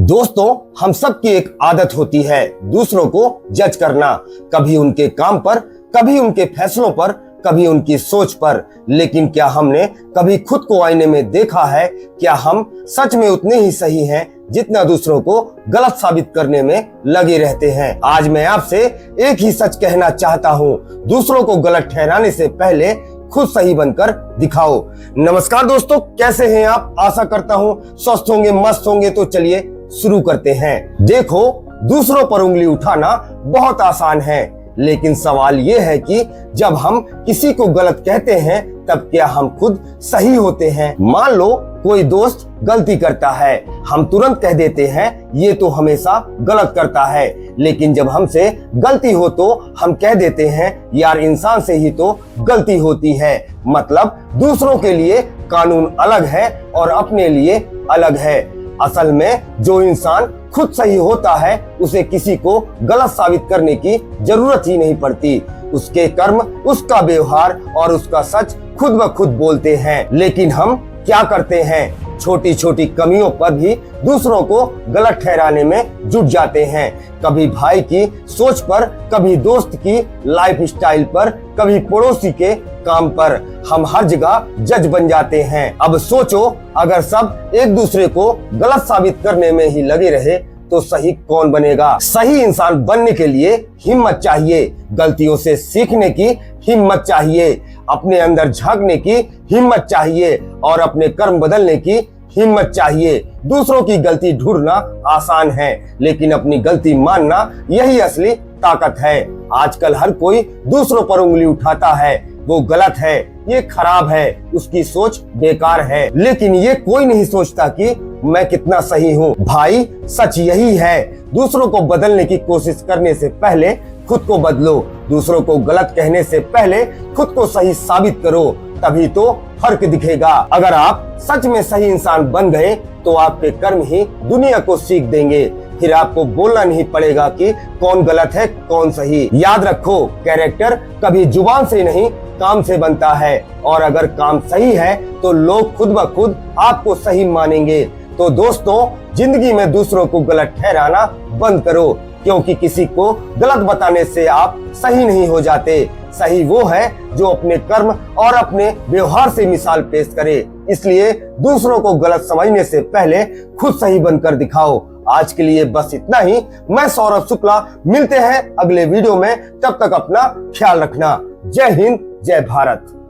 दोस्तों, हम सब की एक आदत होती है दूसरों को जज करना, कभी उनके काम पर, कभी उनके फैसलों पर, कभी उनकी सोच पर। लेकिन क्या हमने कभी खुद को आईने में देखा है? क्या हम सच में उतने ही सही हैं जितना दूसरों को गलत साबित करने में लगे रहते हैं? आज मैं आपसे एक ही सच कहना चाहता हूँ, दूसरों को गलत ठहराने से पहले खुद सही बनकर दिखाओ। नमस्कार दोस्तों, कैसे हैं आप? आशा करता हूँ स्वस्थ होंगे, मस्त होंगे। तो चलिए शुरू करते हैं। देखो, दूसरों पर उंगली उठाना बहुत आसान है, लेकिन सवाल यह है कि जब हम किसी को गलत कहते हैं तब क्या हम खुद सही होते हैं? मान लो कोई दोस्त गलती करता है, हम तुरंत कह देते हैं ये तो हमेशा गलत करता है। लेकिन जब हमसे गलती हो तो हम कह देते हैं यार इंसान से ही तो गलती होती है। मतलब दूसरों के लिए कानून अलग है और अपने लिए अलग है। असल में जो इंसान खुद सही होता है उसे किसी को गलत साबित करने की जरूरत ही नहीं पड़ती। उसके कर्म, उसका व्यवहार और उसका सच खुद ब खुद बोलते हैं। लेकिन हम क्या करते हैं? छोटी छोटी कमियों पर भी दूसरों को गलत ठहराने में जुट जाते हैं। कभी भाई की सोच पर, कभी दोस्त की लाइफ स्टाइल पर, कभी पड़ोसी के काम पर। हम हर जगह जज बन जाते हैं। अब सोचो, अगर सब एक दूसरे को गलत साबित करने में ही लगे रहे तो सही कौन बनेगा? सही इंसान बनने के लिए हिम्मत चाहिए, गलतियों से सीखने की हिम्मत चाहिए, अपने अंदर झांकने की हिम्मत चाहिए और अपने कर्म बदलने की हिम्मत चाहिए। दूसरों की गलती ढूंढना आसान है, लेकिन अपनी गलती मानना यही असली ताकत है। आजकल हर कोई दूसरों पर उंगली उठाता है, वो गलत है, ये खराब है, उसकी सोच बेकार है। लेकिन ये कोई नहीं सोचता कि मैं कितना सही हूँ। भाई, सच यही है, दूसरों को बदलने की कोशिश करने से पहले खुद को बदलो। दूसरों को गलत कहने से पहले खुद को सही साबित करो, तभी तो फर्क दिखेगा। अगर आप सच में सही इंसान बन गए तो आपके कर्म ही दुनिया को सीख देंगे। फिर आपको बोलना नहीं पड़ेगा कि कौन गलत है कौन सही। याद रखो, कैरेक्टर कभी जुबान से नहीं काम से बनता है, और अगर काम सही है तो लोग खुद ब खुद आपको सही मानेंगे। तो दोस्तों, जिंदगी में दूसरों को गलत ठहराना बंद करो, क्योंकि किसी को गलत बताने से आप सही नहीं हो जाते। सही वो है जो अपने कर्म और अपने व्यवहार से मिसाल पेश करे। इसलिए दूसरों को गलत समझने से पहले खुद सही बनकर दिखाओ। आज के लिए बस इतना ही। मैं सौरभ शुक्ला, मिलते हैं अगले वीडियो में। तब तक अपना ख्याल रखना। जय हिंद, जय भारत।